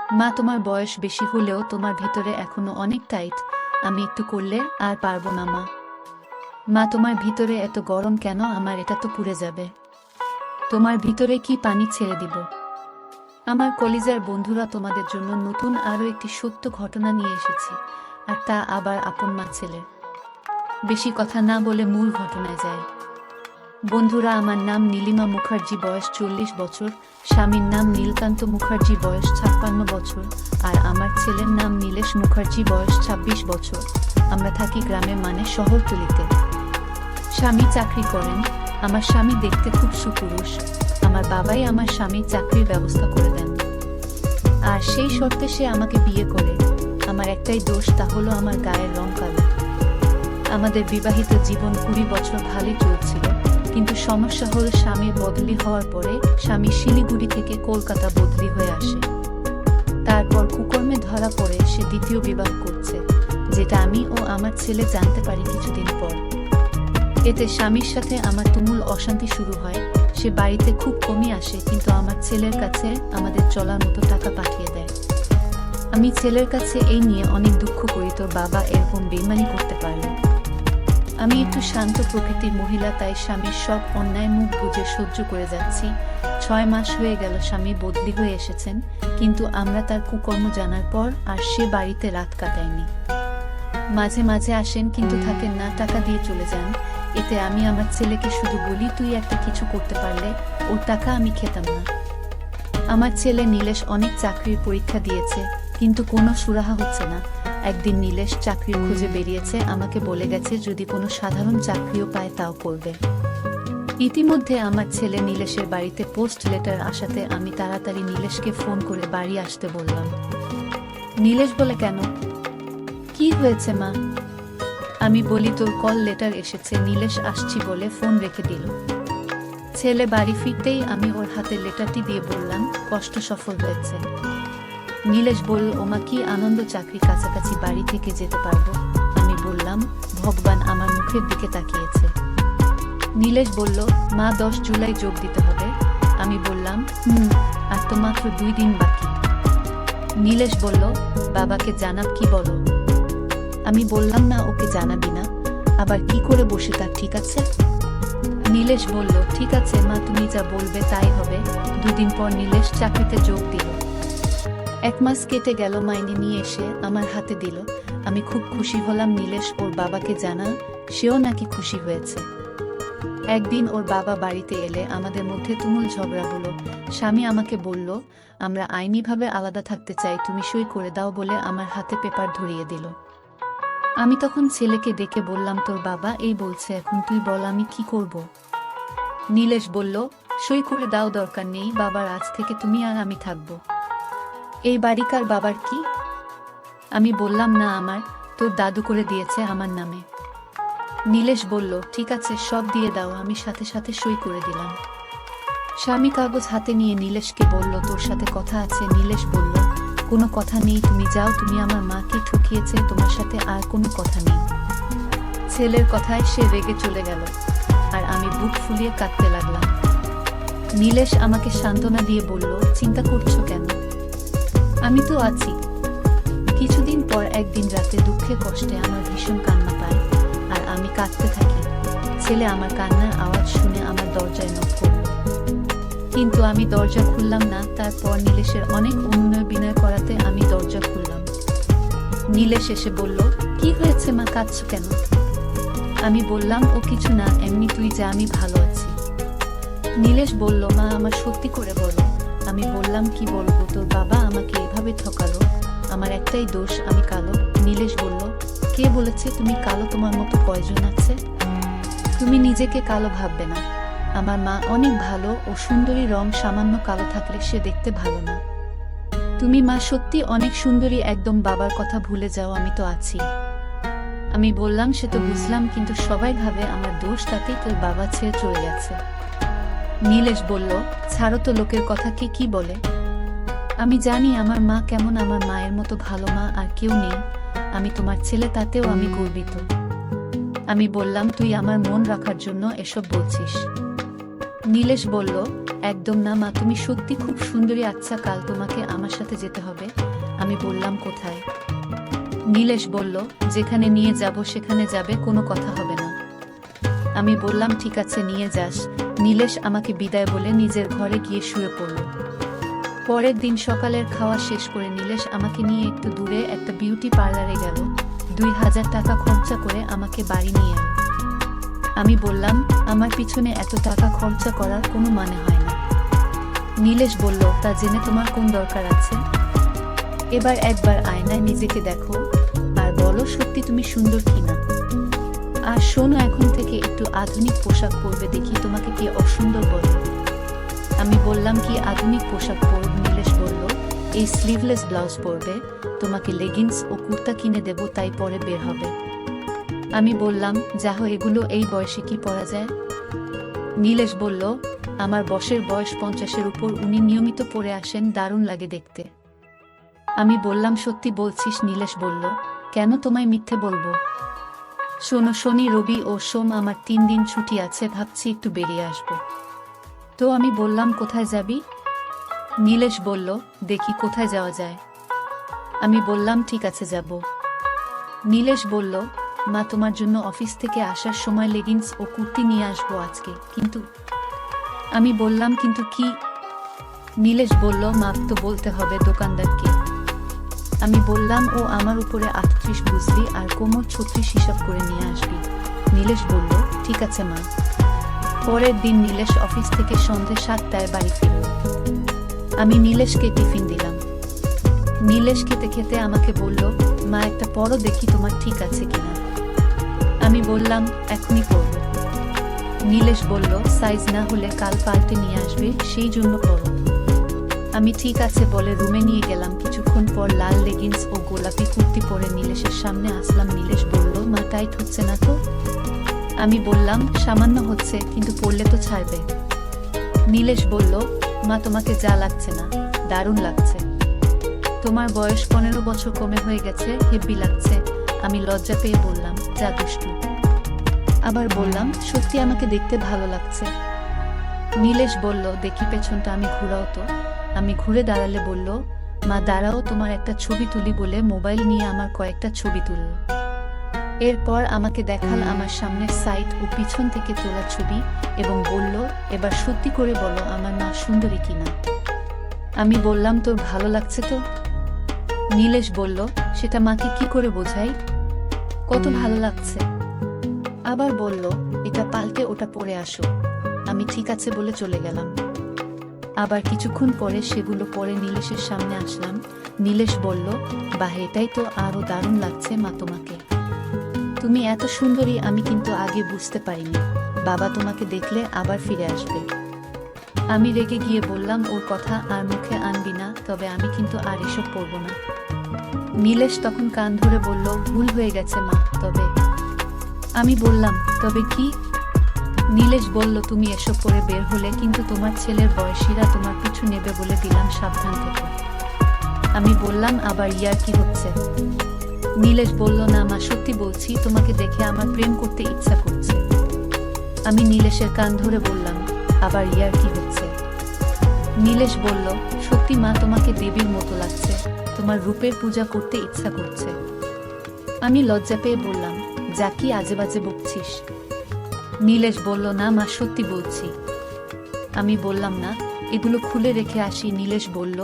মা, তোমার বয়স বেশি হলেও তোমার ভিতরে এখনো অনেক টাইট। আমি একটু করলে আর পারবো না মা। মা, তোমার ভিতরে এত গরম কেন? আমার এটা তো পুড়ে যাবে। তোমার ভিতরে কি পানি ছেড়ে দিব? আমার কলিজার বন্ধুরা, তোমাদের জন্য নতুন আরও একটি সত্য ঘটনা নিয়ে এসেছি, আর তা আবার আপন মা ছেলে। বেশি কথা না বলে মূল ঘটনায় যায়। বন্ধুরা, আমার নাম নীলিমা মুখার্জি, বয়স 40 বছর। স্বামীর নাম নীলকান্ত মুখার্জি, বয়স 56 বছর। আর আমার ছেলের নাম নীলেশ মুখার্জি, বয়স 26 বছর। আমরা থাকি গ্রামে, মানে শহরতলিতে। স্বামী চাকরি করেন। আমার স্বামী দেখতে খুব সুপুরুষ। আমার বাবাই আমার স্বামীর চাকরির ব্যবস্থা করে দেন, আর সেই শর্তে সে আমাকে বিয়ে করে। আমার একটাই দোষ, তা হলো আমার গায়ের রং কালো। আমাদের বিবাহিত জীবন 20 বছর ভালোই চলছিল, কিন্তু সমস্যা হল স্বামীর বদলি হওয়ার পরে স্বামী শিলিগুড়ি থেকে কলকাতা বদলি হয়ে আসে। তারপর কুকর্মে ধরা পড়ে সে দ্বিতীয় বিবাহ করছে, যেটা আমি ও আমার ছেলে জানতে পারি কিছুদিন পর। এতে স্বামীর সাথে আমার তুমুল অশান্তি শুরু হয়। সে বাড়িতে খুব কমই আসে, কিন্তু আমার ছেলের কাছে আমাদের চলার মতো টাকা পাঠিয়ে দেয়। আমি ছেলের কাছে এই নিয়ে অনেক দুঃখ করি, তোর বাবা এরকম বেইমানি করতে পারলো। আমি একটু শান্ত প্রকৃতির মহিলা, তাই স্বামীর সব অন্যায় মুখ বুজে সহ্য করে যাচ্ছি। 6 মাস হয়ে গেল স্বামী বদলি হয়ে এসেছেন, কিন্তু আমরা তার কুকর্ম জানার পর আর সে বাড়িতে রাত কাটায়নি। মাঝে মাঝে আসেন, কিন্তু থাকেন না, টাকা দিয়ে চলে যান। এতে আমি আমার ছেলেকে শুধু বলি, তুই একটা কিছু করতে পারলে ওর টাকা আমি খেতাম না। আমার ছেলে নীলেশ অনেক চাকরির পরীক্ষা দিয়েছে, কিন্তু কোনো সুরাহা হচ্ছে না। একদিন নীলেশ চাকরির খোঁজে বেরিয়েছে, আমাকে বলে গেছে যদি কোনো সাধারণ চাকরিও পায় তাও করবে। ইতিমধ্যে আমার ছেলে নীলেশের বাড়িতে পোস্ট লেটার আসাতে আমি তাড়াতাড়ি নীলেশকে ফোন করে বাড়ি আসতে বললাম। নীলেশ বলে, কেন, কি হয়েছে মা? আমি বলি, তোর কল লেটার এসেছে। নীলেশ আসছি বলে ফোন রেখে দিল। ছেলে বাড়ি ফিরতেই আমি ওর হাতে লেটারটি দিয়ে বললাম, কষ্ট সফল হয়েছে। নীলেশ বলল, ওমা কি আনন্দ, চাকরি কাছাকাছি, বাড়ি থেকে যেতে পারবো। আমি বললাম, ভগবান আমার মুখের দিকে তাকিয়েছে। নীলেশ বলল, মা 10 জুলাই যোগ দিতে হবে। আমি বললাম, আর তো মাত্র 2 দিন বাকি। নীলেশ বলল, বাবাকে জানাব কি বলো? আমি বললাম, না, ওকে জানাবি না, আবার কি করে বসে থাক, ঠিক আছে? নীলেশ বলল, ঠিক আছে মা, তুমি যা বলবে তাই হবে। 2 দিন পর নীলেশ চাকরিতে যোগ দিল। 1 মাস কেটে গেল, মাইনে নিয়ে এসে আমার হাতে দিল। আমি খুব খুশি হলাম। নীলেশ ওর বাবাকে জানা, সেও নাকি খুশি হয়েছে। একদিন ওর বাবা বাড়িতে এলে আমাদের মধ্যে তুমুল ঝগড়া হলো। স্বামী আমাকে বলল, আমরা আইনিভাবে আলাদা থাকতে চাই, তুমি সই করে দাও বলে আমার হাতে পেপার ধরিয়ে দিল। আমি তখন ছেলেকে ডেকে বললাম, তোর বাবা এই বলছে, এখন তুই বল আমি কি করব? নীলেশ বলল, সই করে দাও, দরকার নেই বাবার, আজ থেকে তুমি আর আমি থাকবো। এই বাড়িকার বাবার কি? আমি বললাম, না আমার, তোর দাদু করে দিয়েছে আমার নামে। নীলেশ বলল, ঠিক আছে, সব দিয়ে দাও। আমি সাথে সাথে সই করে দিলাম। স্বামী কাগজ হাতে নিয়ে নীলেশকে বলল, তোর সাথে কথা আছে। নীলেশ বলল, কোনো কথা নেই, তুমি যাও, তুমি আমার মাকে ঠকিয়েছে, তোমার সাথে আর কোনো কথা নেই। ছেলের কথায় সে রেগে চলে গেল, আর আমি বুক ফুলিয়ে কাঁদতে লাগলাম। নীলেশ আমাকে সান্ত্বনা দিয়ে বলল, চিন্তা করছো কেন? আমি তো আছি। কিছুদিন পর একদিন রাতে দুঃখে কষ্টে আমার ভীষণ কান্না পায়, আর আমি কাঁদতে থাকি। ছেলে আমার কান্নার আওয়াজ শুনে আমার দরজায় নক করল, কিন্তু আমি দরজা খুললাম না। তারপর নীলেশের অনেক অনুনয় বিনয় করাতে আমি দরজা খুললাম। নীলেশ এসে বলল, কি হয়েছে মা, কাঁদছো কেন? আমি বললাম, ও কিছু না, এমনি, তুই যা, আমি ভালো আছি। নীলেশ বলল, মা আমার সত্যি করে বলো। আমি বললাম, কি বলবো, তোর বাবা আমাকে এভাবে ঠকালো, আমার একটাই দোষ, আমি কালো। নীলেশ বলল, কে বলেছে তুমি কালো? তোমার মতো কয়জন আছে? তুমি নিজেকে কালো ভাববে না। আমার মা অনেক ভালো ও সুন্দরী, রং সামান্য কালো থাকলে সে দেখতে ভালো না। তুমি মা সত্যি অনেক সুন্দরী, একদম বাবার কথা ভুলে যাও, আমি তো আছি। আমি বললাম, সে তো বুঝলাম, কিন্তু সবাই ভাবে আমার দোষ, তাতেই তোর বাবা ছেড়ে চলে গেছে। নীলেশ বলল, ছাড়ো তো, লোকের কথা কে কি বলে। আমি জানি আমার মা কেমন, আমার মায়ের মতো ভালো মা আর কেউ নেই। আমি তোমার ছেলে, তাতেও আমি গর্বিত। আমি বললাম, তুই আমার মন রাখার জন্য এসব বলছিস? নীলেশ বলল, একদম না মা, তুমি সত্যি খুব সুন্দরী। আচ্ছা কাল তোমাকে আমার সাথে যেতে হবে। আমি বললাম কোথায়? নীলেশ বলল যেখানে নিয়ে যাব সেখানে যাবে, কোনো কথা হবে না। আমি বললাম ঠিক আছে নিয়ে যাস। নীলেশ আমাকে বিদায় বলে নিজের ঘরে গিয়ে শুয়ে পড়ল। পরের দিন সকালের খাওয়া শেষ করে নীলেশ আমাকে নিয়ে একটু দূরে একটা বিউটি পার্লারে গেল। 2000 টাকা খরচা করে আমাকে বাড়ি নিয়ে এল। আমি বললাম আমার পিছনে এত টাকা খরচা করার কোনো মানে হয় না। নীলেশ বলল তা জেনে তোমার কোন দরকার আছে? এবার একবার আয়নায় নিজেকে দেখো আর বলো সত্যি তুমি সুন্দর কিনা। আর শোনো, এখন থেকে একটু আধুনিক পোশাক পরবে, দেখি তোমাকে কে অসুন্দর বলে। আমি বললাম কি আধুনিক পোশাক পরব? নীলেশ বলল এই স্লিভলেস ব্লাউজ পরবে, তোমাকে লেগিংস ও কুর্তা কিনে দেব, তাই পরে বের হবে। আমি বললাম যাহো, এগুলো এই বয়সে কি পরা যায়? নীলেশ বলল আমার বসের বয়স 50-এর উপর, উনি নিয়মিত পরে আসেন, দারুণ লাগে দেখতে। আমি বললাম সত্যি বলছিস? নীলেশ বলল কেন তোমায় মিথ্যে বলবো। শোনো, শনি রবি ও সোম আমার 3 দিন ছুটি আছে, ভাবছি একটু বেরিয়ে আসবো। তো আমি বললাম কোথায় যাবি? নীলেশ বলল দেখি কোথায় যাওয়া যায়। আমি বললাম ঠিক আছে যাব। নীলেশ বলল মা তোমার জন্য অফিস থেকে আসার সময় লেগিংস ও কুর্তি নিয়ে আসবো আজকে, কিন্তু। আমি বললাম কিন্তু কি? নীলেশ বলল মাপ তো বলতে হবে দোকানদারকে। আমি বললাম ও আমার উপরে 38 বুঝলি, আর কোমর 36 হিসাব করে নিয়ে আসবি। নীলেশ বলল ঠিক আছে মা। পরের দিন নীলেশ অফিস থেকে সন্ধ্যে 7টায় বাড়ি ফিরল। আমি নীলেশকে টিফিন দিলাম। নীলেশ খেতে খেতে আমাকে বলল মা একটা পরো দেখি তোমার ঠিক আছে কিনা। আমি বললাম এখনই পরব। নীলেশ বলল সাইজ না হলে কাল পাল্টে নিয়ে আসবে, সেই জন্য পরো। আমি ঠিক আছে বলে রুমে নিয়ে গেলাম। কিছুক্ষণ পর লাল লেগিংস ও গোলাপি কুর্তি পরে নীলেশের সামনে আসলাম। নীলেশ বলল মা টাইট হচ্ছে না তো? আমি বললাম সামান্য হচ্ছে, কিন্তু পরলে তো ছাড়বে। নীলেশ বলল মা তোমাকে যা লাগছে না, দারুণ লাগছে। তোমার বয়স 15 বছর কমে হয়ে গেছে, হেব্বি লাগছে। আমি লজ্জা পেয়ে বললাম যা দুষ্টু। আবার বললাম সত্যি আমাকে দেখতে ভালো লাগছে। নীলেশ বলল দেখি পেছনটা। আমি ঘুরাও তো। আমি ঘুরে দাঁড়ালে বলল মা দাঁড়াও, তোমার একটা ছবি তুলি বলে মোবাইল নিয়ে আমার কয়েকটা ছবি তুলল। এরপর আমাকে দেখাল আমার সামনের সাইড ও পিছন থেকে তোলা ছবি এবং বলল এবার সত্যি করে বলো আমার মা সুন্দরী কিনা। আমি বললাম তোর ভালো লাগছে তো? নীলেশ বলল সেটা মাকে কি করে বোঝাই, কত ভালো লাগছে। আবার বলল এটা পাল্টে ওটা পরে আসো। আমি ঠিক আছে বলে চলে গেলাম। আবার কিছুক্ষণ পরে সেগুলো পরে নীলেশের সামনে আসলাম। নীলেশ বলল বাহ, এটাই তো আরো দারুণ লাগছে মা তোমাকে। তুমি এত সুন্দরী আমি কিন্তু আগে বুঝতে পারিনি। বাবা তোমাকে দেখলে আবার ফিরে আসবে। আমি রেগে গিয়ে বললাম ওর কথা আর মুখে আনবি না, তবে আমি কিন্তু আর এসব পরব না। নীলেশ তখন কান ধরে বলল ভুল হয়ে গেছে মা, তবে। আমি বললাম তবে কি? নীলেশ বলল তুমি এসব পরে বের হলে কিন্তু তোমার ছেলের বয়সীরা তোমার পিছু নেবে, বলে দিলাম সাবধান থেকো। আমি বললাম আবার ইয়ার কি হচ্ছে? নীলেশ বলল না মা সত্যি বলছি, তোমাকে দেখে আমার প্রেম করতে ইচ্ছা করছে। আমি নীলেশের কান ধরে বললাম আবার ইয়ার কি হচ্ছে? নীলেশ বলল সত্যি মা তোমাকে দেবীর মতো লাগছে, তোমার রূপের পূজা করতে ইচ্ছা করছে। আমি লজ্জা পেয়ে বললাম যা কি আজে বাজে বকছিস। নীলেশ বলল না মা সত্যি বলছি। আমি বললাম না এগুলো খুলে রেখে আসি। নীলেশ বলল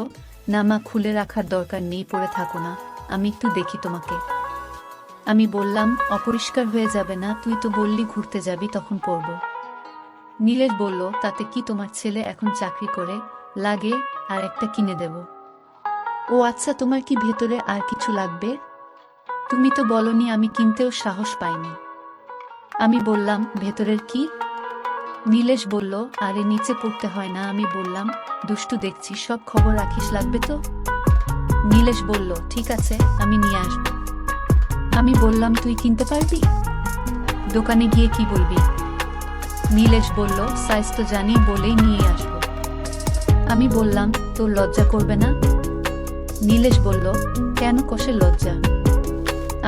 না মা খুলে রাখার দরকার নেই, পরে থাকো না, আমি একটু দেখি তোমাকে। আমি বললাম অপরিষ্কার হয়ে যাবে না, তুই তো বললি ঘুরতে যাবি, তখন পরব। নীলেশ বলল তাতে কি, তোমার ছেলে এখন চাকরি করে, লাগে আর একটা কিনে দেব। ও আচ্ছা, তোমার কি ভেতরে আর কিছু লাগবে? তুমি তো বলনি। আমি কিনতেও সাহস পাইনি। আমি বললাম ভেতরের কি? নীলেশ বলল আরে নিচে পড়তে হয় না। আমি বললাম দুষ্টু দেখছি, সব খবর রাখিস, লাগবে তো? নীলেশ বলল ঠিক আছে আমি নিয়ে আসব। আমি বললাম তুই কিনতে পারবি? দোকানে গিয়ে কি বলবি? নীলেশ বলল সাইজ তো জানি, বলেই নিয়ে আসব। আমি বললাম তোর লজ্জা করবে না? নীলেশ বলল কেন কষে লজ্জা?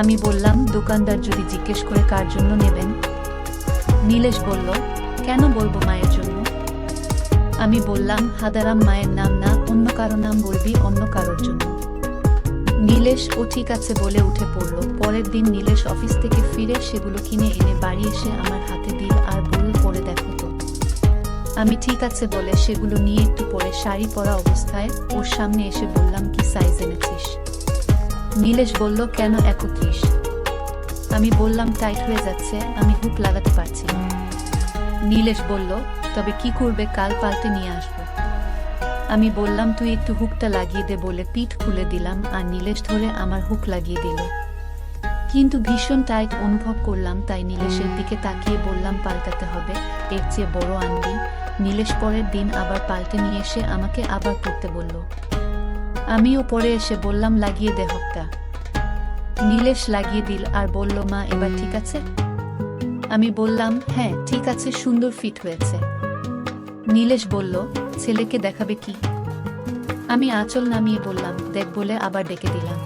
আমি বললাম দোকানদার যদি জিজ্ঞেস করে কার জন্য নেবেন। নীলেশ বলল কেন বলবো, মায়ের জন্য। আমি বললাম, হাদারাম মায়ের নাম না, অন্য কারো নাম বলবি, অন্য কারোর জন্য। নীলেশ ও ঠিক আছে বলে উঠে পড়ল। পরের দিন নীলেশ অফিস থেকে ফিরে সেগুলো কিনে এনে বাড়ি এসে আমার হাতে দিল আর বলল, পরে দেখো তো। আমি ঠিক আছে বলে সেগুলো নিয়ে একটু পরে শাড়ি পরা অবস্থায় ওর সামনে এসে বললাম, কি সাইজ এনেছিস? নীলেশ বলল, কেন 31? আমি বললাম, টাইট হয়ে যাচ্ছে, আমি হুক লাগাতে পারছি না। নীলেশ বলল, তবে কি করবে, কাল পাল্টে নিয়ে আসবো। আমি বললাম, তুই একটু হুকটা লাগিয়ে দে বলে পিঠ খুলে দিলাম আর নীলেশ ধরে আমার হুক লাগিয়ে দিল। কিন্তু ভীষণ টাইট অনুভব করলাম, তাই নীলেশের দিকে তাকিয়ে বললাম, পাল্টাতে হবে, এর চেয়ে বড় আনবি। নীলেশ পরের দিন আবার পাল্টে নিয়ে এসে আমাকে আবার করতে বলল। আমিও পরে এসে বললাম, লাগিয়ে দে হুকটা। নীলেশ লাগিয়ে দিল আর বলল, মা এবার ঠিক আছে? আমি বললাম, হ্যাঁ ঠিক আছে, সুন্দর ফিট হয়েছে। নীলেশ বলল, ছেলেকে দেখাবে কি? আমি আঁচল নামিয়ে বললাম, দেখ বলে আবার ডেকে দিলাম।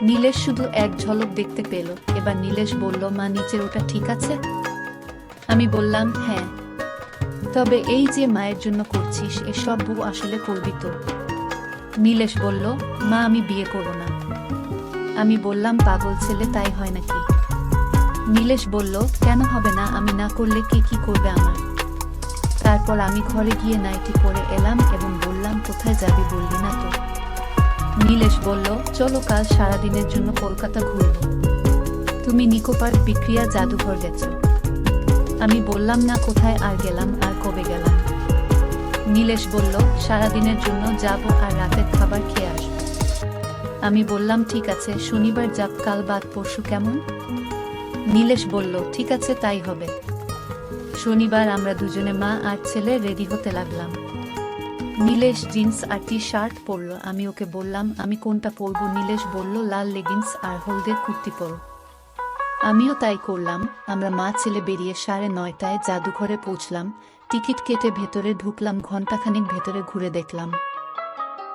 নীলেশ শুধু এক ঝলক দেখতে পেল। এবার নীলেশ বলল, মা নিচের ওটা ঠিক আছে? আমি বললাম, হ্যাঁ। তবে এই যে মায়ের জন্য করছিস, এসব বউ আসলে করবি তো? নীলেশ বলল, মা আমি বিয়ে করব না। আমি বললাম, পাগল ছেলে, তাই হয় নাকি? নীলেশ বলল, কেন হবে না, আমি না করলে কে কি করবে আমার? তারপর আমি ঘরে গিয়ে নাইটি পরে এলাম এবং বললাম, কোথায় যাবি বললি না তো? নীলেশ বলল, চলো কাল সারাদিনের জন্য কলকাতা ঘুরব। তুমি নিকো পার্ক বিক্রিয়া জাদুঘর গেছো? আমি বললাম, না, কোথায় আর গেলাম, আর কবে গেলাম? নীলেশ বলল, সারাদিনের জন্য যাব আর রাতের খাবার খেয়ে আসব। আমি বললাম, ঠিক আছে, শনিবার যাব, কাল বাদ পরশু কেমন? নীলেশ বলল, ঠিক আছে, তাই হবে। শনিবার আমরা দুজনে, মা আর ছেলে, রেডি হতে লাগলাম। নীলেশ জিন্স আর টি শার্ট পরল। আমি ওকে বললাম, আমি কোনটা পরবো? নীলেশ বলল, লাল লেগিংস আর হলদে কুর্তি পরো। আমিও তাই করলাম। আমরা মা ছেলে বেরিয়ে 9:30টায় জাদুঘরে পৌঁছলাম। টিকিট কেটে ভেতরে ঢুকলাম, ঘণ্টাখানিক ভেতরে ঘুরে দেখলাম।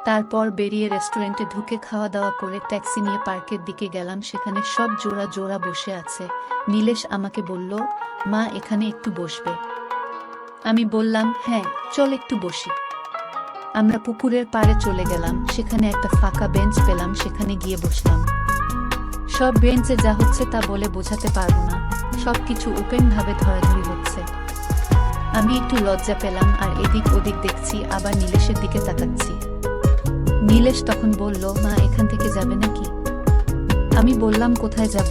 তারপর বেরিয়ে রেস্টুরেন্টে ঢুকে খাওয়া দাওয়া করে ট্যাক্সি নিয়ে পার্কের দিকে গেলাম। সেখানে সব জোড়া জোড়া বসে আছে। নীলেশ আমাকে বলল, মা এখানে একটু বসবে? আমি বললাম, হ্যাঁ চল একটু বসি। আমরা পুকুরের পাড়ে চলে গেলাম। সেখানে একটা ফাঁকা বেঞ্চ পেলাম, সেখানে গিয়ে বসলাম। সব বেঞ্চে যা হচ্ছে তা বলে বোঝাতে পারবো না, সবকিছু ওপেন ভাবে ধরাধরি হচ্ছে। আমি একটু লজ্জা পেলাম আর এদিক ওদিক দেখছি, আবার নীলেশের দিকে তাকাচ্ছি। নীলেশ তখন বলল, মা এখান থেকে যাবে নাকি? আমি বললাম, কোথায় যাব?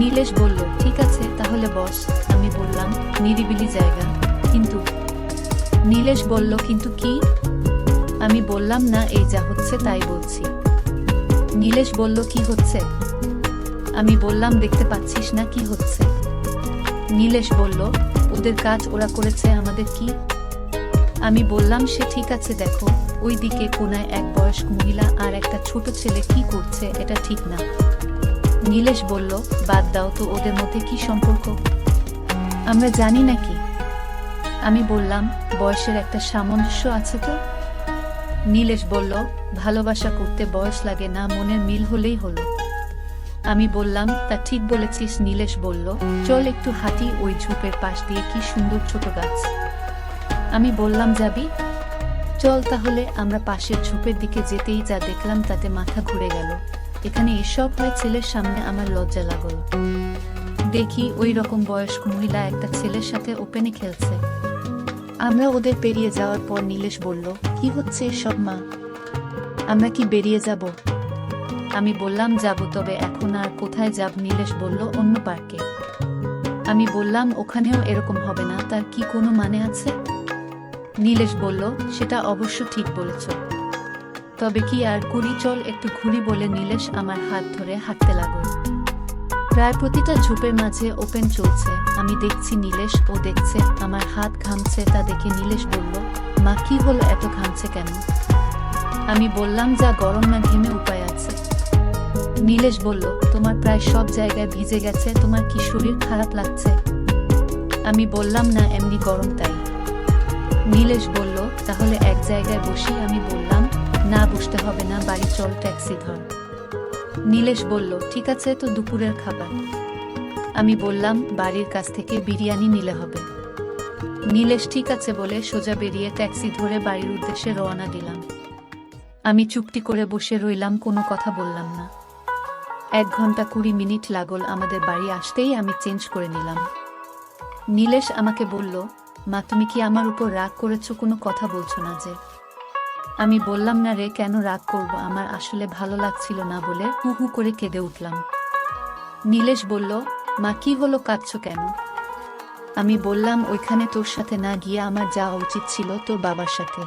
নীলেশ বলল, ঠিক আছে তাহলে বস। আমি বললাম, নিরিবিলি জায়গা কিন্তু। নীলেশ বলল, কিন্তু কি? আমি বললাম, না, এই যা হচ্ছে তাই বলছি। নীলেশ বলল, কি হচ্ছে? আমি বললাম, দেখতে পাচ্ছিস না কি হচ্ছে? নীলেশ বলল, ওদের কাজ ওরা করেছে, আমাদের কি? আমি বললাম, সে ঠিক আছে, দেখো ওই দিকে কোনায় এক বয়স্ক মহিলা আর একটা ছোট ছেলে কি করছে, এটা ঠিক না। নীলেশ বলল, বাদ দাও তো, ওদের মধ্যে কি সম্পর্ক আমরা জানি নাকি? আমি বললাম, বয়সের একটা সামঞ্জস্য আছে তো। নীলেশ বলল, ভালোবাসা করতে বয়স লাগে না, মনের মিল হলেই হলো। আমি বললাম, তা ঠিক বলেছিস। নীলেশ বলল, চল একটু হাঁটি, ওই ঝোপের পাশ দিয়ে কি সুন্দর ছোট গাছ। আমি বললাম, যাবি? চল তাহলে। আমরা পাশের ঝোপের দিকে যেতেই যা দেখলাম তাতে মাথা ঘুরে গেল। এখানে এসব হয়? ছেলের সামনে আমার লজ্জা লাগল। দেখি ওই রকম বয়স্ক মহিলা একটা ছেলের সাথে ওপেনে খেলছে। আমরা ওদের পেরিয়ে যাওয়ার পর নীলেশ বলল, কি হচ্ছে এসব মা? আমরা কি বেরিয়ে যাব? আমি বললাম, যাব, তবে এখন আর কোথায় যাব? নীলেশ বলল, অন্য পার্কে। আমি বললাম, ওখানেও এরকম হবে না, তার কি কোনো মানে আছে? নীলেশ বলল, সেটা অবশ্য ঠিক বলেছ, তবে কি আর করি, চল একটু ঘুরি বলে নীলেশ আমার হাত ধরে হাঁটতে লাগল। প্রায় প্রতিটা ঝোপের মাঝে ওপেন চলছে। আমি দেখছি, নীলেশ ও দেখছে। আমার হাত ঘামছে, তা দেখে নীলেশ বলল, মা কি হলো, এত ঘামছে কেন? আমি বললাম, যা গরম না ঘেমে উপায় আছে। নীলেশ বলল, তোমার প্রায় সব জায়গায় ভিজে গেছে, তোমার কি শরীর খারাপ লাগছে? আমি বললাম, না, এমনি গরম তাই। নীলেশ বলল, তাহলে এক জায়গায় বসি। আমি বললাম, না, বসতে হবে না, বাড়ি চল, ট্যাক্সি ধর। নীলেশ বলল, ঠিক আছে, তো দুপুরের খাবার? আমি বললাম, বাড়ির কাছ থেকে বিরিয়ানি নিলে হবে। নীলেশ ঠিক আছে বলে সোজা বেরিয়ে ট্যাক্সি ধরে বাড়ির উদ্দেশ্যে রওনা দিলাম। আমি চুপটি করে বসে রইলাম, কোনো কথা বললাম না। 1 ঘন্টা 20 মিনিট লাগল আমাদের বাড়ি আসতেই আমি চেঞ্জ করে নিলাম। নীলেশ আমাকে বলল, মা তুমি কি আমার উপর রাগ করেছো, কোনো কথা বলছো না যে? আমি বললাম, না রে, কেন রাগ করব, আমার আসলে ভালো লাগছিল না বলে হু হু করে কেঁদে উঠলাম। নীলেশ বলল, মা কি হলো, কাঁদছো কেন? আমি বললাম, ওইখানে তোর সাথে না গিয়ে আমার যাওয়া উচিত ছিল তোর বাবার সাথে।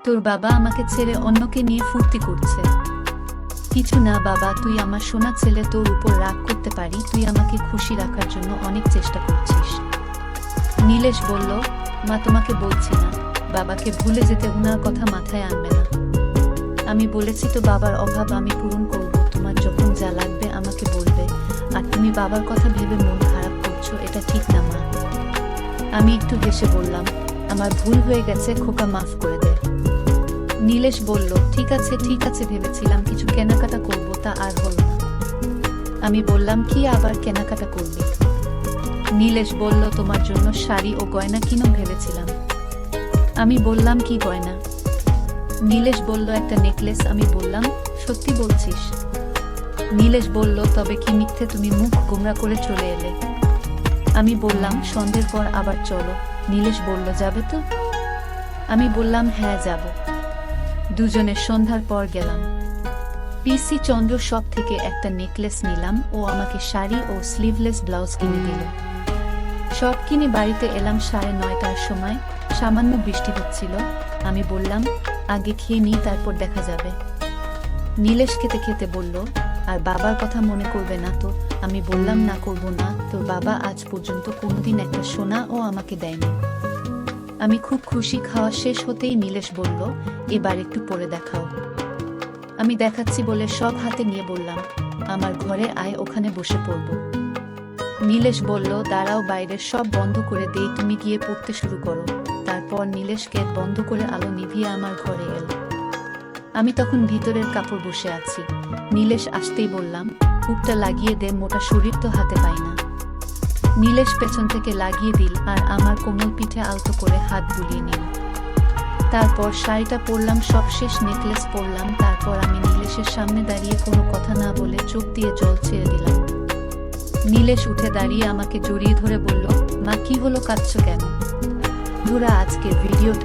তোর বাবা আমাকে ছেড়ে অন্যকে নিয়ে ফুর্তি করছে। কিছু না বাবা, তুই আমার সোনা ছেলে, তোর উপর রাগ করতে পারি, তুই আমাকে খুশি রাখার জন্য অনেক চেষ্টা করছিস। নীলেশ বলল, মা তোমাকে বলছি না, বাবাকে ভুলে যেতে, ওনার কথা মাথায় আনবে না। আমি বলেছি তো বাবার অভাব আমি পূরণ করব, তোমার যখন যা লাগবে আমাকে বলবে, আর তুমি বাবার কথা ভেবে মন খারাপ করছো, এটা ঠিক না মা। আমি একটু হেসে বললাম, আমার ভুল হয়ে গেছে খোকা, মাফ করে দে। নীলেশ বলল, ঠিক আছে ঠিক আছে, ভেবেছিলাম কিছু কেনাকাটা করব, তা আর হলো না। আমি বললাম, কি আবার কেনাকাটা করবি? নীলেশ বলল, তোমার জন্য শাড়ি ও গয়না কিনো ভেবেছিলাম। আমি বললাম, কি গয়না? নীলেশ বলল, একটা নেকলেস। আমি বললাম, সত্যি বলছিস? নীলেশ বলল, তবে কি মিথ্যে? তুমি মুখ গোমরা করে চলে এলে। আমি বললাম, সন্ধ্যের পর আবার চলো। নীলেশ বলল, যাবে তো? আমি বললাম, হ্যাঁ যাব। দুজনে সন্ধ্যার পর গেলাম। পিসি চন্দ্র শপ থেকে একটা নেকলেস নিলাম, ও আমাকে শাড়ি ও স্লিভলেস ব্লাউজ কিনে দিল। সব কিনে বাড়িতে এলাম 9:30টার সময়। সামান্য বৃষ্টি হচ্ছিল। আমি বললাম, আগে খেয়ে নিই, তারপর দেখা যাবে। নীলেশ খেতে খেতে বলল, আর বাবার কথা মনে করবে না তো? আমি বললাম, না করব না, তোর বাবা আজ পর্যন্ত কোনোদিন একটা সোনা ও আমাকে দেয়নি। আমি খুব খুশি। খাওয়া শেষ হতেই নীলেশ বলল, এবার একটু পরে দেখাও। আমি দেখাচ্ছি বলে সব হাতে নিয়ে বললাম, আমার ঘরে আয়, ওখানে বসে পড়ব। নীলেশ বলল, দাঁড়াও, বাইরের সব বন্ধ করে দেই, তুমি গিয়ে পড়তে শুরু করো। তারপর নীলেশ গেট বন্ধ করে আলো নিভিয়ে আমার ঘরে এল। আমি তখন ভিতরের কাপড় বসে আছি। নীলেশ আসতেই বললাম, হুকটা লাগিয়ে দে, মোটা শরীর তো হাতে পাই না। নীলেশ পেছন থেকে লাগিয়ে দিল, আর আমার কোমল পিঠে আলতো করে হাত বুলিয়ে নিল। তারপর শাড়িটা পরলাম, সব শেষ নেকলেস পরলাম। তারপর আমি নীলেশের সামনে দাঁড়িয়ে কোনো কথা না বলে চোখ দিয়ে জল ছেড়ে দিলাম। নীলেশ উঠে দাঁড়িয়ে আমাকে জড়িয়ে ধরে বলল, মা কি হলো, কাঁদছো কেন? বন্ধুরা, আজকের ভিডিওটা